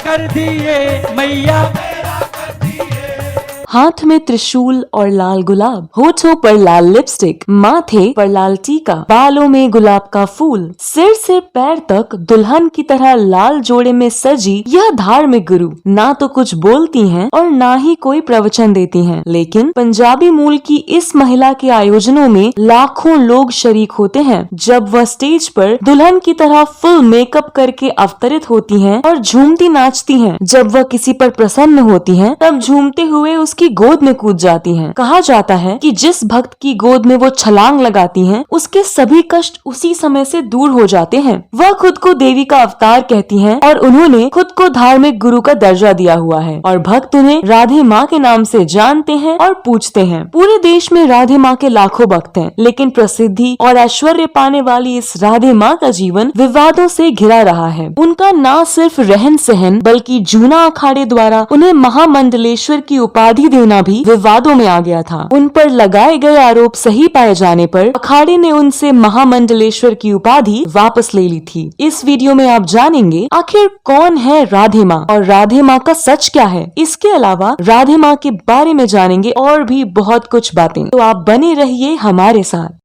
कर दिए मैया। हाथ में त्रिशूल और लाल गुलाब, होठों पर लाल लिपस्टिक, माथे पर लाल टीका, बालों में गुलाब का फूल, सिर से पैर तक दुल्हन की तरह लाल जोड़े में सजी यह धार्मिक गुरु ना तो कुछ बोलती हैं और ना ही कोई प्रवचन देती हैं, लेकिन पंजाबी मूल की इस महिला के आयोजनों में लाखों लोग शरीक होते हैं जब वह स्टेज पर दुल्हन की तरह फुल मेकअप करके अवतरित होती हैं और झूमती नाचती हैं। जब वह किसी पर प्रसन्न होती हैं, तब झूमते हुए उसकी गोद में कूद जाती हैं। कहा जाता है कि जिस भक्त की गोद में वो छलांग लगाती हैं, उसके सभी कष्ट उसी समय से दूर हो जाते हैं। वह खुद को देवी का अवतार कहती हैं और उन्होंने खुद को धार्मिक गुरु का दर्जा दिया हुआ है और भक्त उन्हें राधे माँ के नाम से जानते हैं और पूजते हैं। पूरे देश में राधे माँ के लाखों भक्त हैं, लेकिन प्रसिद्धि और ऐश्वर्य पाने वाली इस राधे माँ का जीवन विवादों से घिरा रहा है। उनका न सिर्फ रहन सहन बल्कि जूना अखाड़े द्वारा उन्हें महामंडलेश्वर की उपाधि देना भी विवादों में आ गया था। उन पर लगाए गए आरोप सही पाए जाने पर अखाड़े ने उनसे महामंडलेश्वर की उपाधि वापस ले ली थी। इस वीडियो में आप जानेंगे आखिर कौन है राधे माँ और राधे माँ का सच क्या है। इसके अलावा राधे माँ के बारे में जानेंगे और भी बहुत कुछ बातें, तो आप बने रहिए हमारे साथ।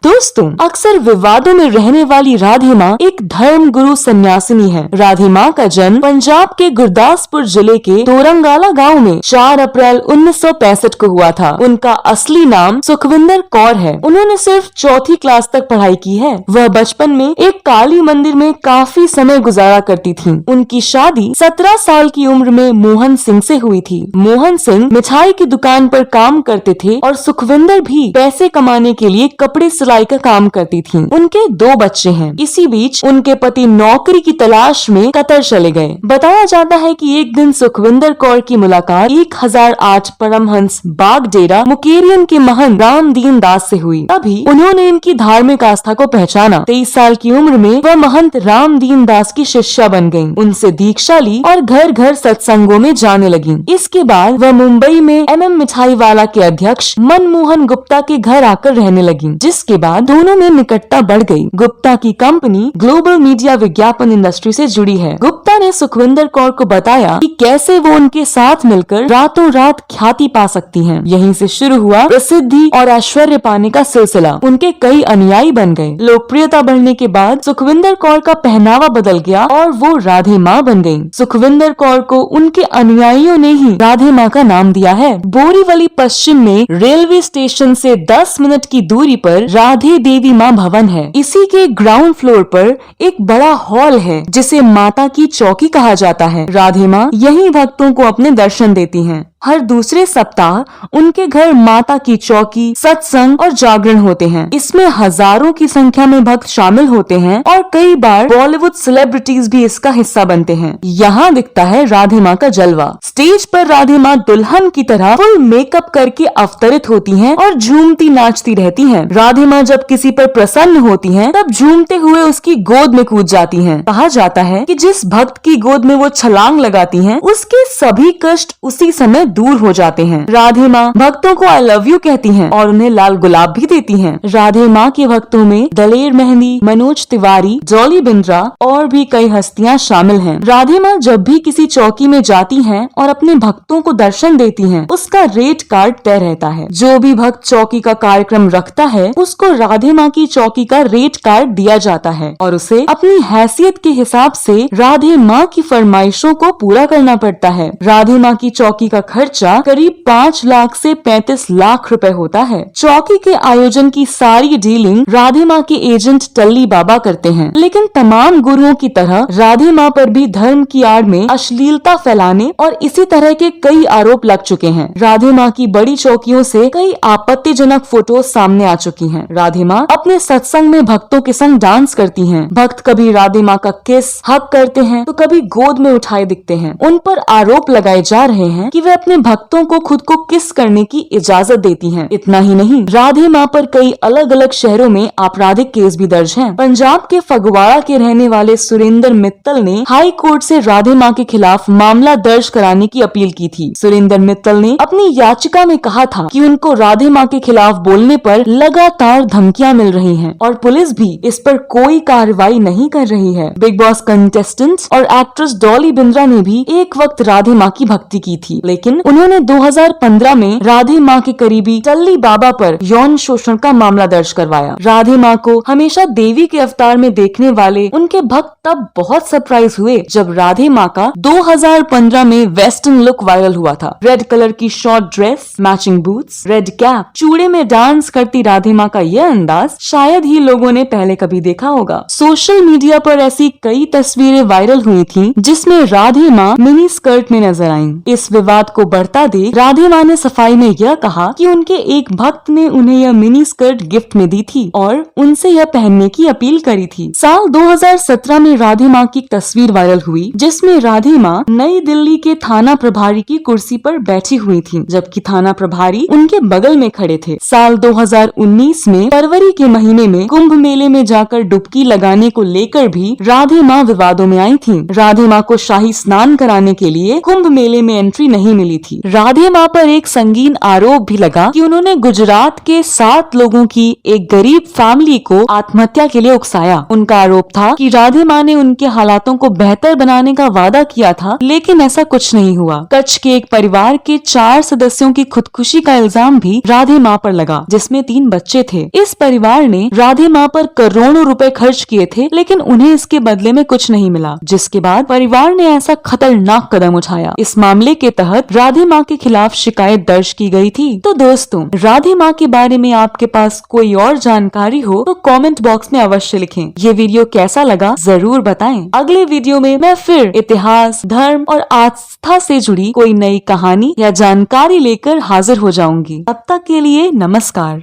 दोस्तों, अक्सर विवादों में रहने वाली राधे माँ एक धर्म गुरु सन्यासिनी है। राधे माँ का जन्म पंजाब के गुरदासपुर जिले के तोरंगाला गांव में 4 अप्रैल 1965 को हुआ था। उनका असली नाम सुखविंदर कौर है। उन्होंने सिर्फ 4th क्लास तक पढ़ाई की है। वह बचपन में एक काली मंदिर में काफी समय गुजारा करती थी। उनकी शादी 17 साल की उम्र में मोहन सिंह से हुई थी। मोहन सिंह मिठाई की दुकान पर काम करते थे और सुखविंदर भी पैसे कमाने के लिए कपड़े सिलाई का काम करती थी। उनके 2 बच्चे हैं। इसी बीच उनके पति नौकरी की तलाश में कतर चले गए। बताया जाता है कि एक दिन सुखविंदर कौर की मुलाकात 1008 परमहंस बाग डेरा मुकेरियन के महंत रामदीन दास से हुई। तभी उन्होंने इनकी धार्मिक आस्था को पहचाना। 23 साल की उम्र में वह महंत रामदीन दास की शिष्या बन गयी। उनसे दीक्षा ली और घर घर सत्संगों में जाने लगी। इसके बाद वह मुंबई में MM मिठाई वाला के अध्यक्ष मनमोहन गुप्ता के घर आकर रहने लगी, जिसके बाद दोनों में निकटता बढ़ गई। गुप्ता की कंपनी ग्लोबल मीडिया विज्ञापन इंडस्ट्री से जुड़ी है। गुप्ता ने सुखविंदर कौर को बताया कि कैसे वो उनके साथ मिलकर रातों रात ख्याति पा सकती हैं। यहीं से शुरू हुआ प्रसिद्धि और ऐश्वर्य पाने का सिलसिला। उनके कई अनुयायी बन गए। लोकप्रियता बढ़ने के बाद सुखविंदर कौर का पहनावा बदल गया और वो राधे माँ बन गयी। सुखविंदर कौर को उनके अनुयायियों ने ही राधे माँ का नाम दिया है। बोरीवली पश्चिम में रेलवे स्टेशन से 10 मिनट की दूरी पर राधे देवी माँ भवन है। इसी के ग्राउंड फ्लोर पर एक बड़ा हॉल है जिसे माता की चौकी कहा जाता है। राधे माँ यहीं भक्तों को अपने दर्शन देती हैं। हर दूसरे सप्ताह उनके घर माता की चौकी, सत्संग और जागरण होते हैं। इसमें हजारों की संख्या में भक्त शामिल होते हैं और कई बार बॉलीवुड सेलिब्रिटीज भी इसका हिस्सा बनते हैं। यहाँ दिखता है राधे माँ का जलवा। स्टेज पर राधे माँ दुल्हन की तरह फुल मेकअप करके अवतरित होती हैं और झूमती नाचती रहती हैं। राधे माँ जब किसी पर प्रसन्न होती हैं, तब झूमते हुए उसकी गोद में कूद जाती हैं। कहा जाता है कि जिस भक्त की गोद में वो छलांग लगाती हैं, उसके सभी कष्ट उसी समय दूर हो जाते हैं। राधे माँ भक्तों को आई लव यू कहती हैं और उन्हें लाल गुलाब भी देती हैं। राधे माँ के भक्तों में दलेर मेहंदी, मनोज तिवारी, जॉली बिंद्रा और भी कई हस्तियाँ शामिल हैं। राधे माँ जब भी किसी चौकी में जाती हैं और अपने भक्तों को दर्शन देती हैं, उसका रेट कार्ड तय रहता है। जो भी भक्त चौकी का कार्यक्रम रखता है, उसको राधे माँ की चौकी का रेट कार्ड दिया जाता है और उसे अपनी हैसियत के हिसाब से राधे माँ की फरमाइशों को पूरा करना पड़ता है। राधे माँ की चौकी का खर्चा करीब 5 लाख से 35 लाख रुपए होता है। चौकी के आयोजन की सारी डीलिंग राधे माँ के एजेंट टल्ली बाबा करते हैं, लेकिन तमाम गुरुओं की तरह राधे माँ पर भी धर्म की आड़ में अश्लीलता फैलाने और इसी तरह के कई आरोप लग चुके हैं। राधे माँ की बड़ी चौकियों से कई आपत्तिजनक फोटो सामने आ चुकी हैं। राधे माँ अपने सत्संग में भक्तों के संग डांस करती हैं। भक्त कभी राधे माँ का किस हक करते हैं तो कभी गोद में उठाए दिखते हैं। उन पर आरोप लगाए जा रहे हैं कि वे अपने अपने भक्तों को खुद को किस करने की इजाजत देती हैं। इतना ही नहीं, राधे माँ पर कई अलग अलग शहरों में आपराधिक केस भी दर्ज हैं। पंजाब के फगवाड़ा के रहने वाले सुरेंद्र मित्तल ने हाई कोर्ट से राधे माँ के खिलाफ मामला दर्ज कराने की अपील की थी। सुरेंद्र मित्तल ने अपनी याचिका में कहा था कि उनको राधे माँ के खिलाफ बोलने पर लगातार धमकियां मिल रही हैं और पुलिस भी इस पर कोई कार्रवाई नहीं कर रही है। बिग बॉस कंटेस्टेंट्स और एक्ट्रेस डॉली बिंद्रा ने भी एक वक्त राधे माँ की भक्ति की थी, लेकिन उन्होंने 2015 में राधे माँ के करीबी टल्ली बाबा पर यौन शोषण का मामला दर्ज करवाया। राधे माँ को हमेशा देवी के अवतार में देखने वाले उनके भक्त तब बहुत सरप्राइज हुए जब राधे माँ का 2015 में वेस्टर्न लुक वायरल हुआ था। रेड कलर की short dress, matching boots, red cap, चूड़े में डांस करती राधे माँ का यह अंदाज शायद ही लोगों ने पहले कभी देखा होगा। सोशल मीडिया पर ऐसी कई तस्वीरें वायरल हुई थी जिसमें राधे माँ मिनी स्कर्ट में नजर आईं। इस विवाद को बढ़ता देख राधे माँ ने सफाई में यह कहा कि उनके एक भक्त ने उन्हें यह मिनी स्कर्ट गिफ्ट में दी थी और उनसे यह पहनने की अपील करी थी। साल 2017 में राधे माँ की तस्वीर वायरल हुई जिसमें राधे माँ नई दिल्ली के थाना प्रभारी की कुर्सी पर बैठी हुई थी, जबकि थाना प्रभारी उनके बगल में खड़े थे। साल 2019 में फरवरी के महीने में कुंभ मेले में जाकर डुबकी लगाने को लेकर भी राधे माँ विवादों में आई थी। राधे माँ को शाही स्नान कराने के लिए कुंभ मेले में एंट्री नहीं मिली थी। राधे माँ पर एक संगीन आरोप भी लगा कि उन्होंने गुजरात के 7 लोगों की एक गरीब फैमिली को आत्महत्या के लिए उकसाया। उनका आरोप था कि राधे माँ ने उनके हालातों को बेहतर बनाने का वादा किया था, लेकिन ऐसा कुछ नहीं हुआ। कच्छ के एक परिवार के 4 सदस्यों की खुदकुशी का इल्जाम भी राधे माँ पर लगा, जिसमें 3 बच्चे थे। इस परिवार ने राधे माँ पर करोड़ों रुपए खर्च किए थे, लेकिन उन्हें इसके बदले में कुछ नहीं मिला, जिसके बाद परिवार ने ऐसा खतरनाक कदम उठाया। इस मामले के तहत राधे माँ के खिलाफ शिकायत दर्ज की गई थी। तो दोस्तों, राधे माँ के बारे में आपके पास कोई और जानकारी हो तो कमेंट बॉक्स में अवश्य लिखें। ये वीडियो कैसा लगा जरूर बताएं। अगले वीडियो में मैं फिर इतिहास, धर्म और आस्था से जुड़ी कोई नई कहानी या जानकारी लेकर हाजिर हो जाऊंगी। तब तक के लिए नमस्कार।